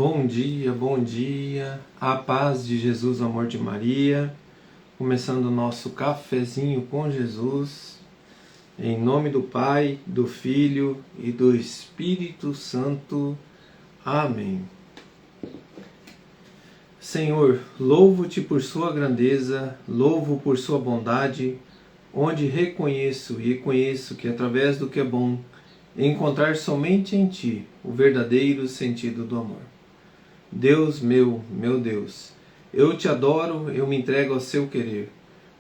Bom dia, a paz de Jesus, o amor de Maria, começando o nosso cafezinho com Jesus, em nome do Pai, do Filho e do Espírito Santo. Amém. Senhor, louvo-te por sua grandeza, louvo por sua bondade, onde reconheço e conheço que através do que é bom, encontrar somente em ti o verdadeiro sentido do amor. Deus meu Deus, eu te adoro, eu me entrego ao seu querer.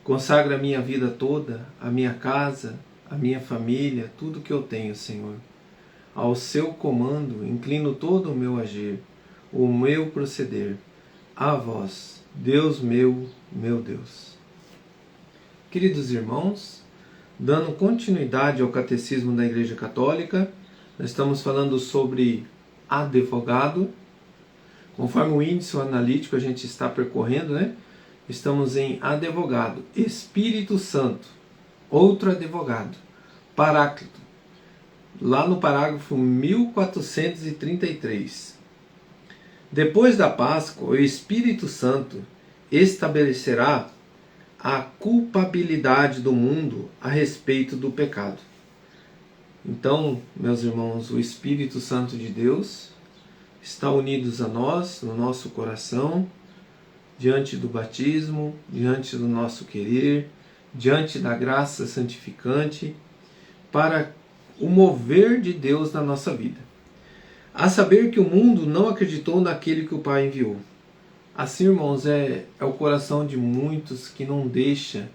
Consagra a minha vida toda, a minha casa, a minha família, tudo que eu tenho, Senhor. Ao seu comando, inclino todo o meu agir, o meu proceder. A vós, Deus meu Deus. Queridos irmãos, dando continuidade ao Catecismo da Igreja Católica, nós estamos falando sobre advogado. Conforme o índice analítico a gente está percorrendo, né? Estamos em advogado, Espírito Santo, outro advogado, Paráclito, lá no parágrafo 1433. Depois da Páscoa, o Espírito Santo estabelecerá a culpabilidade do mundo a respeito do pecado. Então, meus irmãos, o Espírito Santo de Deus está unidos a nós, no nosso coração, diante do batismo, diante do nosso querer, diante da graça santificante, para o mover de Deus na nossa vida. A saber que o mundo não acreditou naquele que o Pai enviou. Assim, irmãos, é o coração de muitos que não deixa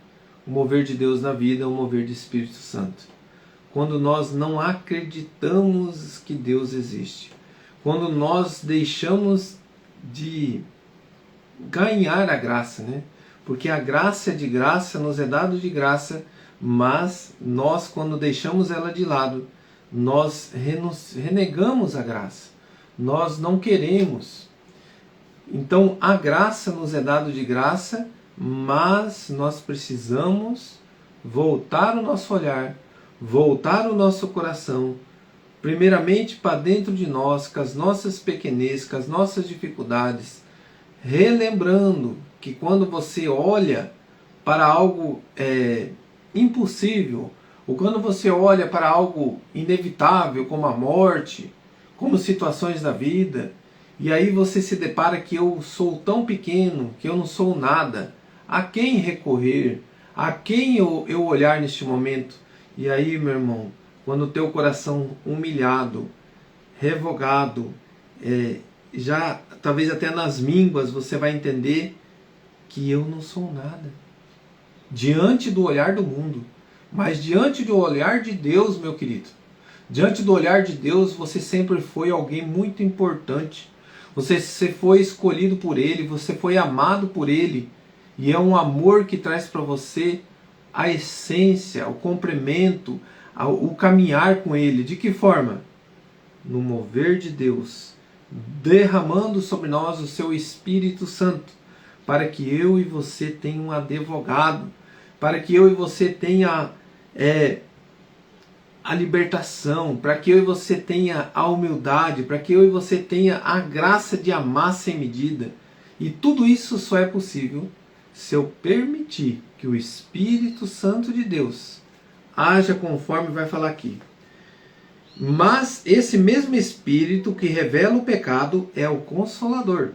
o mover de Deus na vida, o mover do Espírito Santo. Quando nós não acreditamos que Deus existe. Quando nós deixamos de ganhar a graça, né? Porque a graça é de graça, nos é dado de graça, mas nós, quando deixamos ela de lado, nós renegamos a graça. Nós não queremos. Então, a graça nos é dado de graça, mas nós precisamos voltar o nosso olhar, voltar o nosso coração, primeiramente para dentro de nós, com as nossas pequenezes, com as nossas dificuldades, relembrando que quando você olha para algo impossível, ou quando você olha para algo inevitável, como a morte, como situações da vida, e aí você se depara que eu sou tão pequeno, que eu não sou nada, a quem recorrer, a quem eu olhar neste momento? E aí, meu irmão, quando o teu coração humilhado, revogado, já talvez até nas mínguas, você vai entender que eu não sou nada. Diante do olhar do mundo, mas diante do olhar de Deus, meu querido, diante do olhar de Deus, você sempre foi alguém muito importante. Você foi escolhido por Ele, você foi amado por Ele, e é um amor que traz para você a essência, o complemento, o caminhar com Ele. De que forma? No mover de Deus, derramando sobre nós o seu Espírito Santo, para que eu e você tenha um advogado, para que eu e você tenha a libertação, para que eu e você tenha a humildade, para que eu e você tenha a graça de amar sem medida. E tudo isso só é possível se eu permitir que o Espírito Santo de Deus haja conforme vai falar aqui. Mas esse mesmo Espírito que revela o pecado é o Consolador,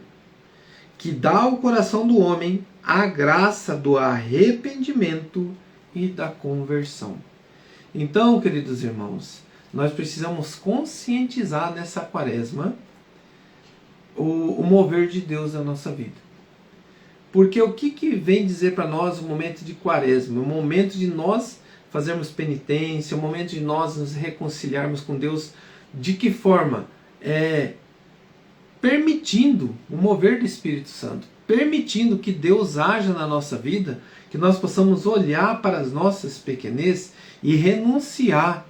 que dá ao coração do homem a graça do arrependimento e da conversão. Então, queridos irmãos, nós precisamos conscientizar nessa quaresma o mover de Deus na nossa vida. Porque o que vem dizer para nós o momento de quaresma? O momento de nós fazermos penitência, o momento de nós nos reconciliarmos com Deus. De que forma? Permitindo o mover do Espírito Santo, permitindo que Deus haja na nossa vida, que nós possamos olhar para as nossas pequenezes e renunciar,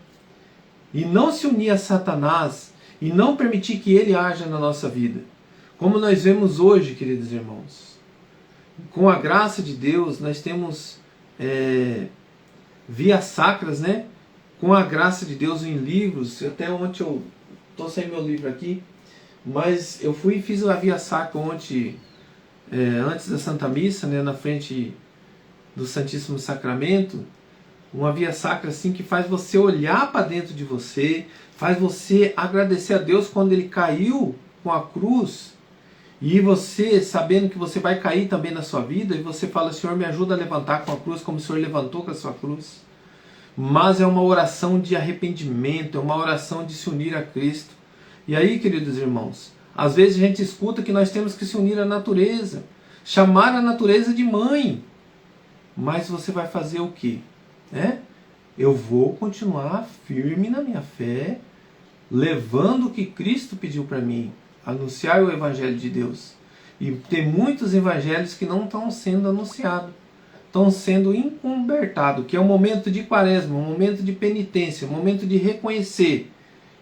e não se unir a Satanás, e não permitir que ele haja na nossa vida. Como nós vemos hoje, queridos irmãos, com a graça de Deus, nós temos vias sacras, né? Com a graça de Deus em livros. Até ontem eu estou sem meu livro aqui, Mas eu fui e fiz a Via Sacra ontem, antes da Santa Missa, né, na frente do Santíssimo Sacramento. Uma Via Sacra assim que faz você olhar para dentro de você, faz você agradecer a Deus quando Ele caiu com a cruz, e você, sabendo que você vai cair também na sua vida, e você fala: Senhor, me ajuda a levantar com a cruz como o Senhor levantou com a sua cruz. Mas é uma oração de arrependimento, é uma oração de se unir a Cristo. E aí, queridos irmãos, às vezes a gente escuta que nós temos que se unir à natureza, chamar a natureza de mãe. Mas você vai fazer o quê? Eu vou continuar firme na minha fé, levando o que Cristo pediu para mim, anunciar o Evangelho de Deus. E tem muitos evangelhos que não estão sendo anunciados, estão sendo encobertados, que é um momento de quaresma, um momento de penitência, um momento de reconhecer.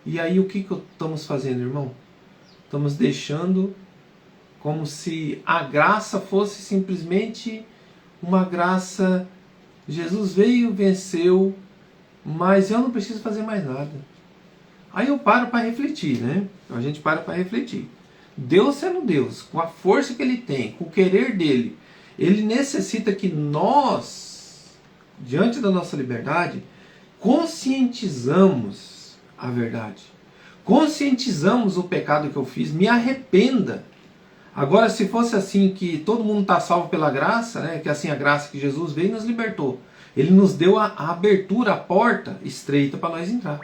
E aí o que estamos fazendo, irmão? Estamos deixando como se a graça fosse simplesmente uma graça. Jesus veio, venceu, mas eu não preciso fazer mais nada. Aí eu paro para refletir, né? A gente para refletir. Deus sendo Deus, com a força que Ele tem, com o querer dEle, Ele necessita que nós, diante da nossa liberdade, conscientizamos a verdade. Conscientizamos o pecado que eu fiz, me arrependa. Agora, se fosse assim, que todo mundo está salvo pela graça, né? Que assim a graça que Jesus veio e nos libertou. Ele nos deu a abertura, a porta estreita para nós entrar.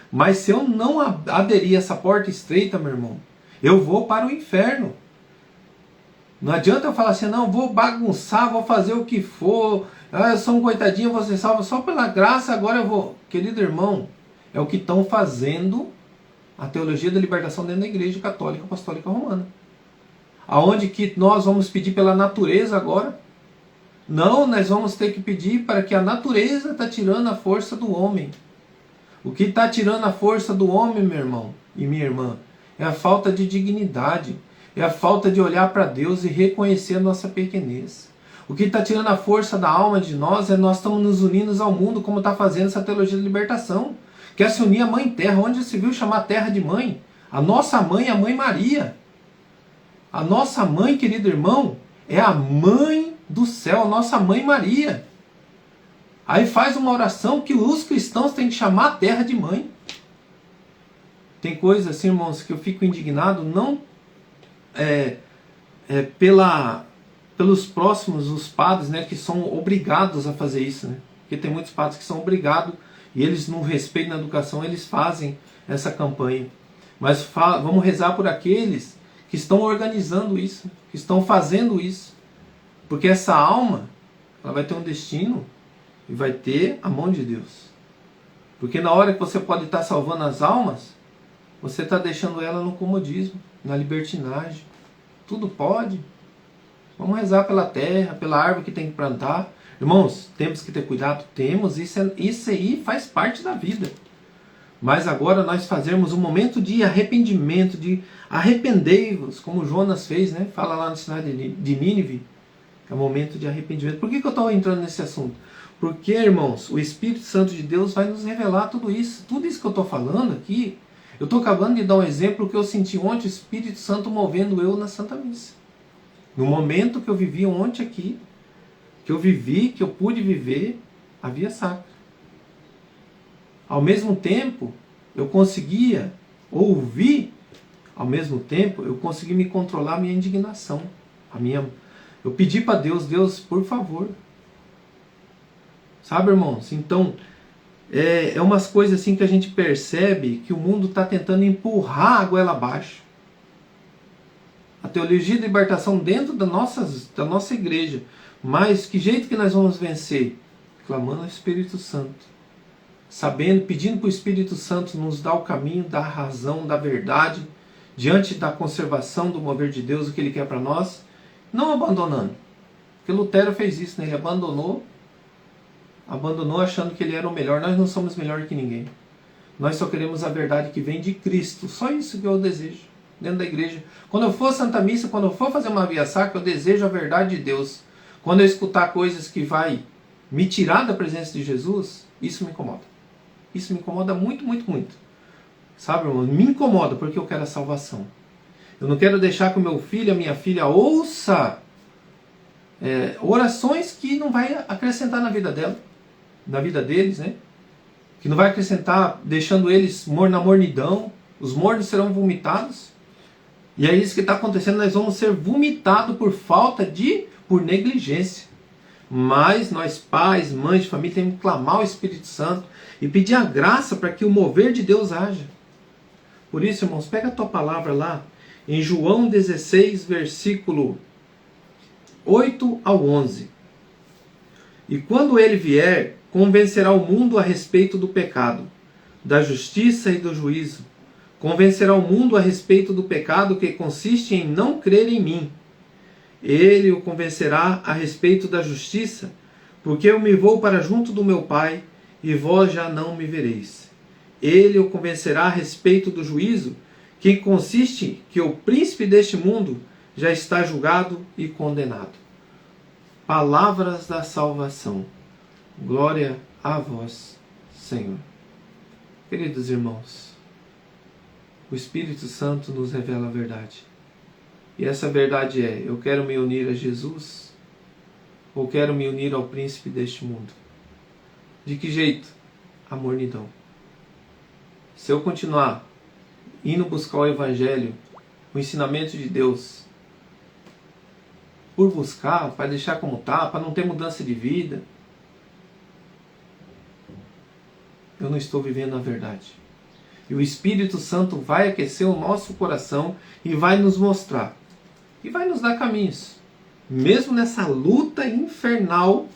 Mas se eu não aderir a essa porta estreita, meu irmão, eu vou para o inferno. Não adianta eu falar assim: não, vou bagunçar, vou fazer o que for, eu sou um coitadinho, vou ser salvo só pela graça, agora eu vou. Querido irmão, é o que estão fazendo a teologia da libertação dentro da Igreja Católica Apostólica Romana. Aonde que nós vamos pedir pela natureza agora? Não, nós vamos ter que pedir para que a natureza está tirando a força do homem. O que está tirando a força do homem, meu irmão e minha irmã, é a falta de dignidade, é a falta de olhar para Deus e reconhecer a nossa pequenez. O que está tirando a força da alma de nós é nós estamos nos unindo ao mundo, como está fazendo essa teologia da libertação. Quer se unir à Mãe Terra, onde se viu chamar a terra de mãe? A nossa mãe é a Mãe Maria. A nossa mãe, querido irmão, é a mãe do céu, a nossa Mãe Maria. Aí faz uma oração que os cristãos têm que chamar a terra de mãe. Tem coisas assim, irmãos, que eu fico indignado, não pelos próximos, os padres, né, que são obrigados a fazer isso, né? Porque tem muitos padres que são obrigados, e eles, no respeito na educação, eles fazem essa campanha. Mas vamos rezar por aqueles que estão organizando isso, que estão fazendo isso. Porque essa alma, ela vai ter um destino e vai ter a mão de Deus. Porque na hora que você pode estar salvando as almas, você está deixando ela no comodismo, na libertinagem. Tudo pode. Vamos rezar pela terra, pela árvore que tem que plantar. Irmãos, temos que ter cuidado? Temos, isso aí faz parte da vida. Mas agora nós fazermos um momento de arrependimento, de arrependei-vos, como Jonas fez, né? Fala lá na cidade de Nínive. É um momento de arrependimento. Por que eu estou entrando nesse assunto? Porque, irmãos, o Espírito Santo de Deus vai nos revelar tudo isso. Tudo isso que eu estou falando aqui, eu estou acabando de dar um exemplo que eu senti ontem, o Espírito Santo movendo eu na Santa Missa. No momento que eu vivi ontem aqui, que eu pude viver a Via Sacra. Ao mesmo tempo, eu conseguia ouvir, ao mesmo tempo, eu consegui me controlar a minha indignação. Eu pedi para Deus: Deus, por favor. Sabe, irmãos? Então, é umas coisas assim que a gente percebe que o mundo está tentando empurrar a goela abaixo. A teologia de libertação dentro da nossa igreja. Mas que jeito que nós vamos vencer? Clamando ao Espírito Santo. Sabendo, pedindo para o Espírito Santo nos dar o caminho da razão, da verdade, diante da conservação do mover de Deus, o que Ele quer para nós, não abandonando. Porque Lutero fez isso, né? Ele abandonou achando que ele era o melhor. Nós não somos melhor que ninguém. Nós só queremos a verdade que vem de Cristo. Só isso que eu desejo dentro da igreja. Quando eu for Santa Missa, quando eu for fazer uma Via Sacra, eu desejo a verdade de Deus. Quando eu escutar coisas que vai me tirar da presença de Jesus, isso me incomoda. Isso me incomoda muito, muito, muito. Sabe, irmão? Me incomoda porque eu quero a salvação. Eu não quero deixar que o meu filho, a minha filha ouça orações que não vai acrescentar na vida dela, na vida deles, né? Que não vai acrescentar, deixando eles na mornidão. Os mornos serão vomitados. E é isso que está acontecendo. Nós vamos ser vomitados por negligência. Mas nós, pais, mães de família, temos que clamar ao Espírito Santo e pedir a graça para que o mover de Deus haja. Por isso, irmãos, pega a tua palavra lá, em João 16, versículo 8 ao 11. E quando ele vier, convencerá o mundo a respeito do pecado, da justiça e do juízo. Convencerá o mundo a respeito do pecado que consiste em não crer em mim. Ele o convencerá a respeito da justiça, porque eu me vou para junto do meu Pai, e vós já não me vereis. Ele o convencerá a respeito do juízo, que consiste que o príncipe deste mundo já está julgado e condenado. Palavras da salvação. Glória a vós, Senhor. Queridos irmãos, o Espírito Santo nos revela a verdade. E essa verdade é: eu quero me unir a Jesus ou quero me unir ao príncipe deste mundo? De que jeito? A mornidão. Se eu continuar indo buscar o Evangelho, o ensinamento de Deus, por buscar, para deixar como está, para não ter mudança de vida, eu não estou vivendo a verdade. E o Espírito Santo vai aquecer o nosso coração e vai nos mostrar. E vai nos dar caminhos. Mesmo nessa luta infernal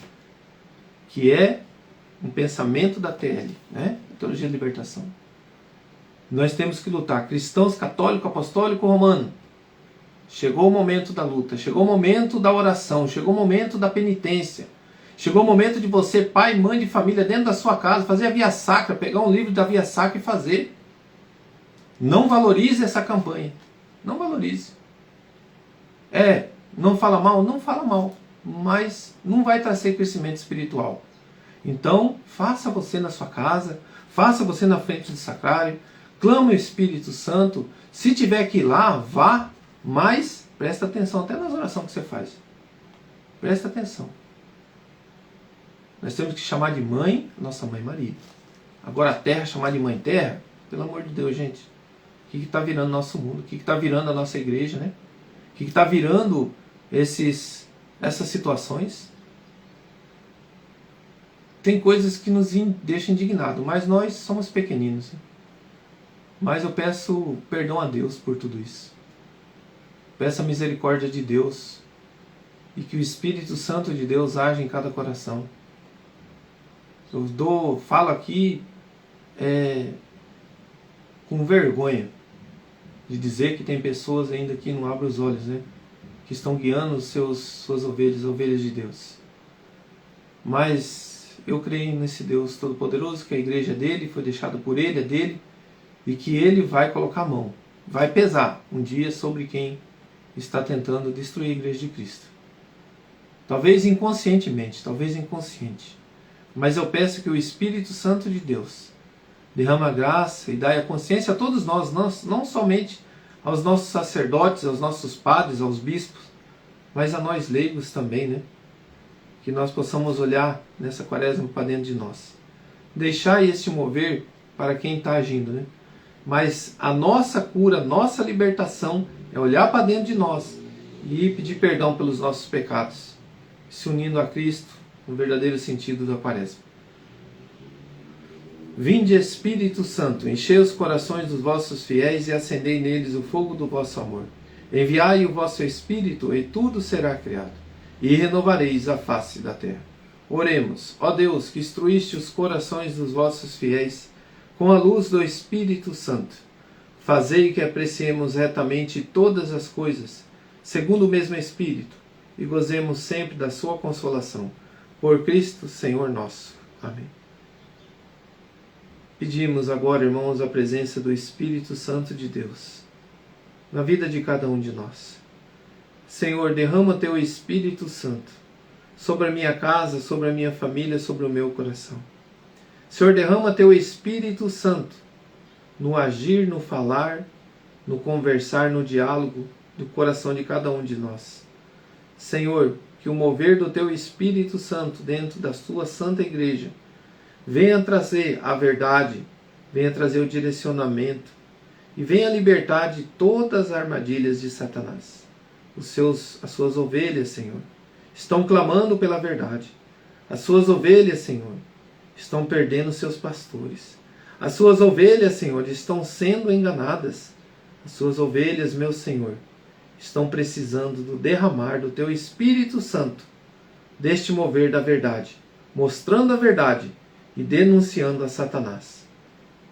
que é um pensamento da TL, né? Teologia da Libertação. Nós temos que lutar. Cristãos, católico, apostólico, romano. Chegou o momento da luta. Chegou o momento da oração. Chegou o momento da penitência. Chegou o momento de você, pai, mãe de família, dentro da sua casa, fazer a Via Sacra, pegar um livro da Via Sacra e fazer. Não valorize essa campanha. Não valorize. Não fala mal? Não fala mal. Mas não vai trazer crescimento espiritual. Então, faça você na sua casa, faça você na frente do sacrário, clame o Espírito Santo. Se tiver que ir lá, vá, mas presta atenção até nas orações que você faz. Presta atenção. Nós temos que chamar de mãe nossa mãe Maria. Agora a terra, chamar de mãe terra, pelo amor de Deus, gente. O que está virando nosso mundo? O que está virando a nossa igreja, né? O que está virando essas situações? Tem coisas que nos deixam indignados, mas nós somos pequeninos. Mas eu peço perdão a Deus por tudo isso. Peço a misericórdia de Deus e que o Espírito Santo de Deus age em cada coração. Eu falo aqui com vergonha de dizer que tem pessoas ainda que não abrem os olhos, né? Que estão guiando suas ovelhas de Deus. Mas eu creio nesse Deus Todo-Poderoso, que a igreja é dele, foi deixada por ele, é dele, e que ele vai colocar a mão, vai pesar um dia sobre quem está tentando destruir a igreja de Cristo. Talvez inconscientemente, talvez inconsciente. Mas eu peço que o Espírito Santo de Deus derrama a graça e dá a consciência a todos nós, não somente aos nossos sacerdotes, aos nossos padres, aos bispos, mas a nós leigos também, né? Que nós possamos olhar nessa quaresma para dentro de nós. Deixar este mover para quem está agindo, né? Mas a nossa cura, nossa libertação é olhar para dentro de nós e pedir perdão pelos nossos pecados, se unindo a Cristo no verdadeiro sentido da quaresma. Vinde, Espírito Santo, enchei os corações dos vossos fiéis e acendei neles o fogo do vosso amor. Enviai o vosso Espírito e tudo será criado, e renovareis a face da terra. Oremos, ó Deus, que instruíste os corações dos vossos fiéis com a luz do Espírito Santo. Fazei que apreciemos retamente todas as coisas, segundo o mesmo Espírito, e gozemos sempre da sua consolação. Por Cristo, Senhor nosso. Amém. Pedimos agora, irmãos, a presença do Espírito Santo de Deus na vida de cada um de nós. Senhor, derrama teu Espírito Santo sobre a minha casa, sobre a minha família, sobre o meu coração. Senhor, derrama teu Espírito Santo no agir, no falar, no conversar, no diálogo do coração de cada um de nós. Senhor, que o mover do Teu Espírito Santo dentro da Tua Santa Igreja venha trazer a verdade, venha trazer o direcionamento e venha libertar de todas as armadilhas de Satanás. As suas ovelhas, Senhor, estão clamando pela verdade. As suas ovelhas, Senhor, estão perdendo seus pastores. As suas ovelhas, Senhor, estão sendo enganadas. As suas ovelhas, meu Senhor, estão precisando do derramar do Teu Espírito Santo, deste mover da verdade, mostrando a verdade e denunciando a Satanás.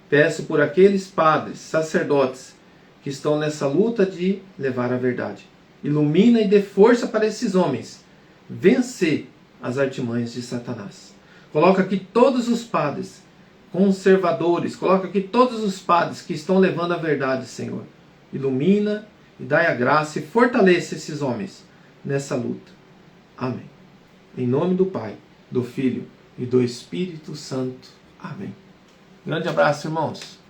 Peço por aqueles padres, sacerdotes, que estão nessa luta de levar a verdade. Ilumina e dê força para esses homens vencer as artimanhas de Satanás. Coloca aqui todos os padres conservadores, coloca aqui todos os padres que estão levando a verdade, Senhor. Ilumina e dai a graça e fortaleça esses homens nessa luta. Amém. Em nome do Pai, do Filho e do Espírito Santo. Amém. Grande abraço, irmãos.